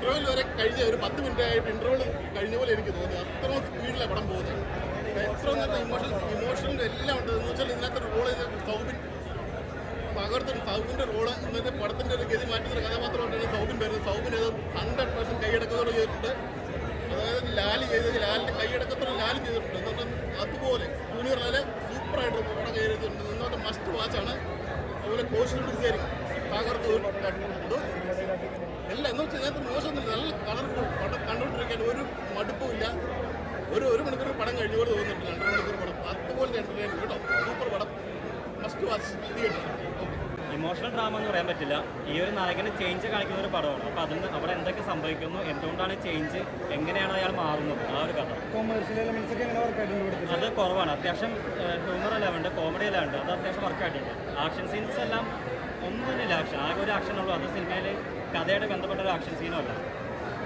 Interval വരെ കഴിഞ്ഞ ഒരു 10 മിനിറ്റ് ആയിട്ട് ഇൻ്റർവെൽ കഴിഞ്ഞ പോലെ എനിക്ക് തോന്നി. അത്രയും സ്പീഡിലാണ് പടം പോകുന്നത്. എത്ര നല്ല ഇമോഷണൽ എല്ലാം ഉണ്ട്. എന്ന് വെച്ചാൽ ഇതിനകത്ത് റോള് സൗബിൻ പകർത്തും. സൗബിൻ്റെ റോള് ഇന്നത്തെ പടത്തിൻ്റെ ഒരു ഗതി മാറ്റുന്ന കഥാപാത്രമായിട്ടാണ് സൗബിൻ വരുന്നത്. സൗബിൻ അത് 100% കൈയടക്കത്തോടെ ചെയ്തിട്ടുണ്ട്. അതായത് ലാല് ചെയ്തത് ലാലിൻ്റെ കൈയടക്കത്തോടെ ലാലും ചെയ്തിട്ടുണ്ട്. എന്നിട്ട് അതുപോലെ ജൂനിയറിലെ സൂപ്പറായിട്ട് പടം കയറിയിട്ടുണ്ട്. ഇന്നത്തെ മസ്റ്റ് വാച്ചാണ്. അതുപോലെ കോസ്റ്റ്യൂം ഡിസൈനിങ് പകർത്ത് എല്ലാം എന്ന് വെച്ചാൽ ഇതിനകത്ത് മോശമൊന്നുമില്ല. നല്ല കളർഫുൾ പടം കണ്ടുകൊണ്ടിരിക്കാൻ ഒരു മടുപ്പുമില്ല. ഒരു മണിക്കൂർ പടം കഴിഞ്ഞ പോലെ തോന്നുന്നുണ്ട്. 2 മണിക്കൂർ പടം അതുപോലെ എൻ്റർടൈൻ കേട്ടോ. സൂപ്പർ പടം must watch theatre. Emotional drama എന്ന് പറയാൻ പറ്റില്ല. ഈ ഒരു നായകന് ചേഞ്ച് കാണിക്കുന്ന ഒരു പടമാണ്. അപ്പോൾ അതിന് അവിടെ എന്തൊക്കെ സംഭവിക്കുന്നു, എന്തുകൊണ്ടാണ് ചേഞ്ച്, എങ്ങനെയാണ് അയാൾ മാറുന്നത്, ആ ഒരു കഥ. അത് കുറവാണ്. അത്യാവശ്യം ഹ്യൂമർ എല്ലാം ഉണ്ട്, കോമഡി എല്ലാം ഉണ്ട്. അത് അത്യാവശ്യം വർക്കായിട്ടുണ്ട്. ആക്ഷൻ സീൻസ് എല്ലാം ഒന്നുമില്ല. ആക്ഷൻ ആകെ ഒരു ആക്ഷനുള്ളൂ. അത് സിനിമയിൽ കഥയായിട്ട് ബന്ധപ്പെട്ട ഒരു ആക്ഷൻ സീനും അല്ല.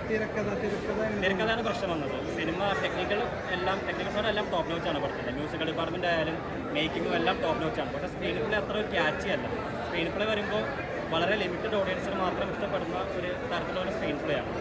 തിരക്കഥയാണ് പ്രശ്നം വന്നത്. സിനിമ ടെക്നിക്കൽ സൈഡ് എല്ലാം ടോപ്പ് നോച്ചാണ് പടത്തിൻ്റെ. മ്യൂസിക്കൽ ഡിപ്പാർട്ട്മെൻ്റ് ആയാലും മേക്കിങ്ങും എല്ലാം ടോപ്പ് നോച്ചാണ്. പക്ഷേ സ്ക്രീൻ പ്ലേ അത്ര ഒരു ക്യാച്ചി അല്ല. സ്ക്രീൻ പ്ലേ വരുമ്പോൾ വളരെ ലിമിറ്റഡ് ഓഡിയൻസിന് മാത്രം ഇഷ്ടപ്പെടുന്ന ഒരു തരത്തിലുള്ള ഒരു സ്ക്രീൻ പ്ലേ ആണ്.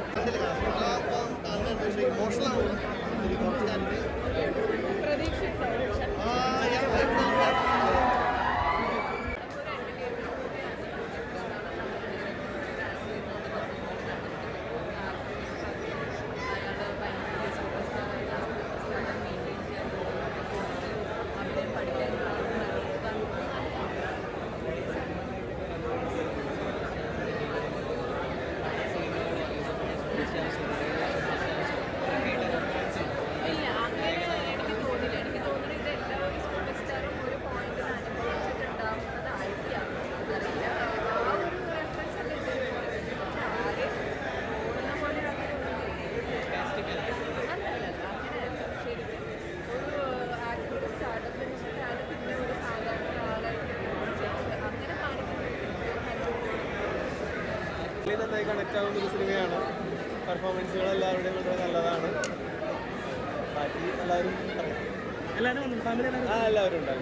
നന്നായി കണക്ട് ആവുന്ന ഒരു സിനിമയാണ്. പെർഫോമൻസുകൾ എല്ലാവരുടെയും വളരെ നല്ലതാണ്. ബാക്കി എല്ലാവരും എല്ലാവരും ഉണ്ട്.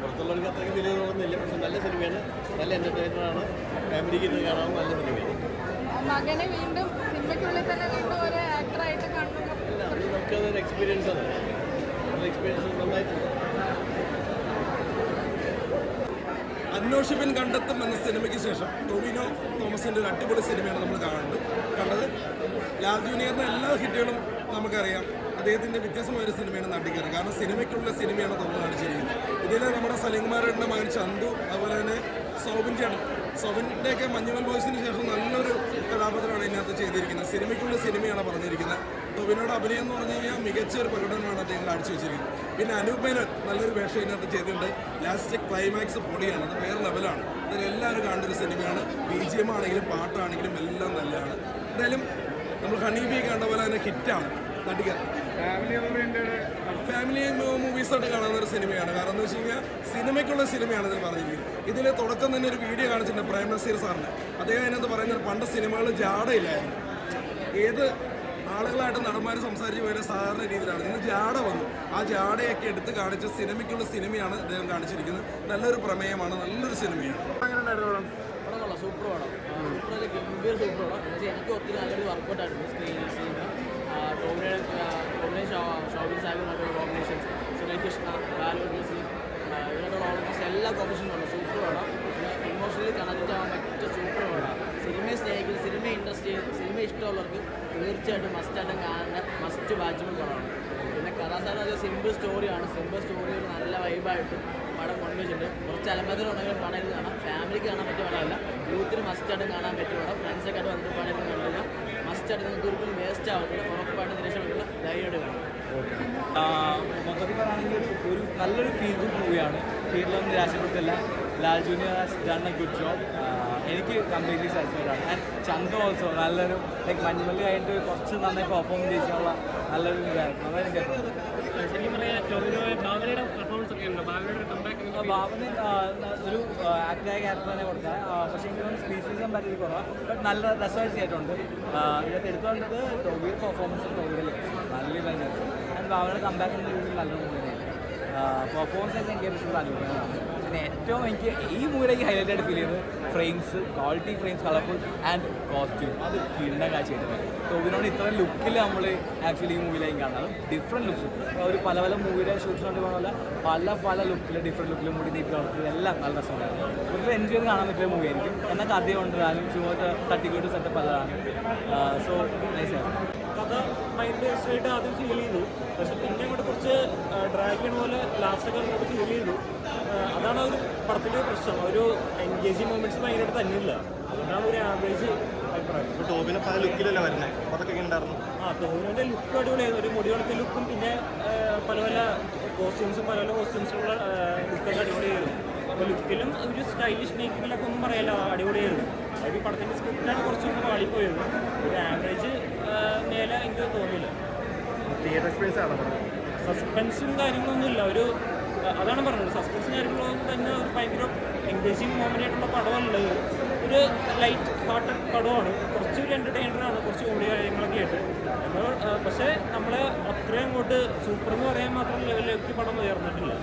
പുറത്തുള്ളവർക്ക് അത്രയ്ക്ക് വലിയ തോന്നുന്നില്ല. പക്ഷെ നല്ല സിനിമയാണ്, നല്ല എൻ്റർടൈനറാണ്. ഫാമിലിക്ക് ഇത് കാണാൻ നല്ല സിനിമയാണ്. മകനെ വീണ്ടും സിനിമയ്ക്കുള്ളിൽ തന്നെ വീണ്ടും ഒരു ആക്ടറായിട്ട് കാണുന്നു. നമുക്കതൊരു എക്സ്പീരിയൻസ് ആണ്. എക്സ്പീരിയൻസ് നന്നായിട്ടുണ്ട്. അന്വേഷിപ്പിൻ കണ്ടെത്തും എന്ന സിനിമയ്ക്ക് ശേഷം ടൊവിനോ തോമസിൻ്റെ ഒരു അടിപൊളി സിനിമയാണ് നമ്മൾ കണ്ടത്. ലാൽ ജൂനിയറിൻ്റെ എല്ലാ ഹിറ്റുകളും നമുക്കറിയാം. അദ്ദേഹത്തിൻ്റെ വ്യത്യസ്തമായൊരു സിനിമയാണ് നട്ടിക്കറ്. കാരണം സിനിമയ്ക്കുള്ള സിനിമയാണ് തുറന്നു കാണിച്ചിരിക്കുന്നത്. ഇതിൽ നമ്മുടെ സലീംകുമാറിൻ്റെ മകൻ ചന്തു, അതുപോലെ തന്നെ സോബിൻ്റെയൊക്കെ മഞ്ഞുമൽ ബോയ്സിന് ശേഷം നല്ലൊരു കഥാപാത്രമാണ് ഇതിനകത്ത് ചെയ്തിരിക്കുന്നത്. സിനിമയ്ക്കുള്ള സിനിമയാണ് പറഞ്ഞിരിക്കുന്നത്. ടൊവിനോയുടെ അഭിനയം എന്ന് പറഞ്ഞു കഴിഞ്ഞാൽ മികച്ച ഒരു പ്രകടനമാണ് അദ്ദേഹം കാഴ്ചവെച്ചിരിക്കുന്നത്. പിന്നെ അനൂപ് മേനോൻ നല്ലൊരു വേഷം ഇതിനകത്ത് ചെയ്തിട്ടുണ്ട്. ലാസ്റ്റ് ക്ലൈമാക്സ് പൊടിയാണ്, അത് വേറെ ലെവലാണ്. അതിലെല്ലാവരും കാണുന്നൊരു സിനിമയാണ്. BGM ആണെങ്കിലും പാട്ടാണെങ്കിലും എല്ലാം നല്ലതാണ്. എന്തായാലും നമ്മൾ ഹണീബിയെ കണ്ട പോലെ തന്നെ ഹിറ്റാണ് നടികർ. ഫാമിലി മൂവീസായിട്ട് കാണുന്ന ഒരു സിനിമയാണ്. കാരണം എന്ന് വെച്ച് കഴിഞ്ഞാൽ സിനിമയ്ക്കുള്ള സിനിമയാണ് ഇതിൽ പറഞ്ഞിരിക്കുന്നത്. ഇതിൽ തുടക്കം തന്നെ ഒരു വീഡിയോ കാണിച്ചിട്ടുണ്ട് പ്രേം നസീർ സാറിന്. അദ്ദേഹം അതിനകത്ത് പറയുന്നത് പണ്ട് സിനിമകൾ ജാടയില്ലായിരുന്നു. ഏത് ആളുകളായിട്ട് നടന്മാർ സംസാരിച്ച് പോയ സാധാരണ രീതിയിലാണ്. ഇന്ന് ജാട വന്നു. ആ ജാടയൊക്കെ എടുത്ത് കാണിച്ച സിനിമയ്ക്കുള്ള സിനിമയാണ് അദ്ദേഹം കാണിച്ചിരിക്കുന്നത്. നല്ലൊരു പ്രമേയമാണ്, നല്ലൊരു സിനിമയാണ്. സൂപ്പർ പടം. ഗംഭീർ സൂപ്പർ പടം. എനിക്ക് ഒത്തിരി നല്ലൊരു വർക്കൗട്ടായിരുന്നു സ്ക്രീനിൽ. ഷോബിൻ സാഹിബിനുള്ള കോമ്പിനേഷൻസ്, സുരേഷ് കൃഷ്ണ, ബാലു നസീർ, ഇവരുടെ ഓൾമോസ്റ്റ് എല്ലാ കോമ്പിനേഷനും ഉണ്ട്. സൂപ്പർ പടം. പിന്നെ ഇമോഷണലി കണക്റ്റ് ആവാൻ പറ്റിയ സൂപ്പർ പടം. സിനിമയെ സ്നേഹിക്കുന്ന, സിനിമ ഇൻട്രസ്റ്റ് സിനിമ ഇഷ്ടമുള്ളവർക്ക് തീർച്ചയായിട്ടും മസ്റ്റായിട്ടും കാണേണ്ട മസ്റ്റ് വാച്ചബിൾ പടമാണ്. പിന്നെ കഥാസാരം അത് സിമ്പിൾ സ്റ്റോറിയാണ്. സിമ്പിൾ സ്റ്റോറി ഒരു നല്ല വൈബായിട്ട് പടം കൊണ്ടുവച്ചിട്ടുണ്ട്. കുറച്ച് അലമ്പതിലുണ്ടെങ്കിലും പടം ഇത് കാണാം. ഫാമിലിക്ക് കാണാൻ പറ്റിയ പടമല്ല, യൂത്തിന് മസ്റ്റായിട്ടും കാണാൻ പറ്റിയ പടം. ഫ്രണ്ട്സൊക്കെ ആയിട്ട് വന്നിട്ട് പടം കണ്ടില്ല. മസ്റ്റായിട്ട് നിങ്ങൾക്ക് ഒരിക്കലും വേസ്റ്റ് ആവത്തില്ല. ഉറപ്പായിട്ട് നിരീക്ഷണമുള്ള ധൈര്യമായിട്ട് കാണാം. മൊത്തത്തിൽ പറയുകയാണെങ്കിൽ ഒരു നല്ലൊരു ഫീൽ ഗുഡ് മൂവിയാണ്. ഫീൽഡിലൊന്നും നിരാശപ്പെടുത്തില്ല. Lal junior has done a good job. എനിക്ക് കംപ്ലീറ്റ്ലി സാറ്റിസ്ഫൈഡ് ആണ്. ആൻഡ് ചന്തു ഓൾസോ നല്ലൊരു ലൈക്ക് മഞ്ഞുമല്ലി കഴിഞ്ഞിട്ട് കുറച്ച് നന്നായി പെർഫോം ചെയ്യാനുള്ള നല്ലൊരു ഇതാണ്. നന്നായി കേട്ടോ. ഭാവന ഒരു ആക്ടറായ ക്യാരക്ടർ തന്നെ കൊടുത്താൽ, പക്ഷേ എനിക്ക് സ്പീസീസും പറ്റി കുറവാണ്. ബട്ട് നല്ല രസമായിട്ട് ചെയ്തിട്ടുണ്ട്. ഇതിനകത്ത് എടുത്തുകൊണ്ടത് ടോബിയുടെ പെർഫോമൻസ് ടോബിയുടെ നല്ല തന്നെ. ആൻഡ് ഭാവനയുടെ കമ്പാക്കിൻ്റെ രീതിയിൽ നല്ലൊരു മൂവിയാണ്. പെർഫോമൻസ് എനിക്ക് ഏറ്റവും ഇഷ്ടമുള്ള അനുഭവമാണ്. പിന്നെ ഏറ്റവും എനിക്ക് ഈ മൂവിയിലേക്ക് ഹൈലൈറ്റ് ആയിട്ട് ഫീൽ ചെയ്തത് frames, quality frames, colourful and costume. അത് കിണ്ണ കാഴ്ചയായിട്ട് ടോവിനോട് ഇത്രയും ലുക്കിൽ നമ്മൾ ആക്ച്വലി ഈ മൂവിയിലേക്ക് കാണുന്നത് ഡിഫറെൻറ്റ് ലുക്സ്. ഒരു പല പല മൂവിയുടെ ഷൂട്ട്സ് കണ്ട് പോകുന്ന പല ലുക്കിൽ ഡിഫറെൻറ്റ് ലുക്കിൽ മുടി നീട്ടി വളർത്തുന്നത് എല്ലാം നല്ല രസമുണ്ടായിരുന്നു. ഒരു എൻജോയ് ചെയ്ത് കാണാൻ പറ്റിയ മൂവി ആയിരിക്കും. എന്നാൽ കഥയുണ്ട്, ഞാനും ചുമ തട്ടിക്കൂട്ട് സെറ്റപ്പ് അല്ലതാണ്. സോ നൈസാണ്. കഥ മൈൻഡ് ബേസ്ഡ് ആയിട്ട് ആദ്യം ഫീൽ ചെയ്തു, പക്ഷെ പിന്നെ അങ്ങോട്ട് കുറച്ച് ഡ്രാഗ് ചെയ്യണ പോലെ ലാസ്റ്റൊക്കെ അങ്ങോട്ട് ഫീൽ ചെയ്തു. അതാണ് ഒരു പടത്തിൻ്റെ പ്രശ്നം. ഒരു എൻഗേജിങ് മൊമെന്റ്സ് ഭയങ്കരമായിട്ട് തന്നെയില്ല. അതുകൊണ്ടാണ് ഒരു ആവറേജ് അഭിപ്രായം. ടോബിനെ പല ലുക്കിലല്ല വരുന്നത്, അതൊക്കെ എങ്ങനെ ഉണ്ടായിരുന്നു? ടോവിനോൻ്റെ ലുക്ക് അടിപൊളിയായിരുന്നു. ഒരു മുടി വളർത്തിയ ലുക്കും പിന്നെ പല പല കോസ്റ്റ്യൂംസിലുള്ള ലുക്കൊക്കെ അടിപൊളിയായിരുന്നു. അപ്പോൾ ലുക്കിലും ഒരു സ്റ്റൈലിഷ് മേക്കിങ്ങിലൊക്കെ ഒന്നും പറയല്ല, അടിപൊളിയായിരുന്നു. അത് ഈ പടത്തിൻ്റെ സ്ക്രിപ്റ്റാണ് കുറച്ചൊന്നും പാളിപ്പോയത്. ഒരു ആവറേജ് മേലെ എനിക്ക് തോന്നിയില്ല. തിയേറ്റർ എക്സ്പീരിയൻസ് ആണ് പറഞ്ഞത്. സസ്പെൻസും കാര്യങ്ങളൊന്നുമില്ല. അതാണ് പറഞ്ഞത്, സസ്പെൻസും കാര്യങ്ങളൊന്നും തന്നെ ഒരു ഭയങ്കര എൻഗേജിങ് മൊമെൻ്റ് ആയിട്ടുള്ള പടമല്ലത്. ഒരു ലൈറ്റ് ഹാർട്ടഡ് പടമാണ്. കുറച്ചൊരു എൻ്റർടൈനറാണ്, കുറച്ച് കോമഡി കാര്യങ്ങളൊക്കെ ആയിട്ട്. എന്നാൽ പക്ഷേ നമ്മളെ അത്രയും അങ്ങോട്ട് സൂപ്പർ എന്ന് പറയാൻ മാത്രം ലെവലിലേക്ക് പടം ഉയർന്നിട്ടില്ല.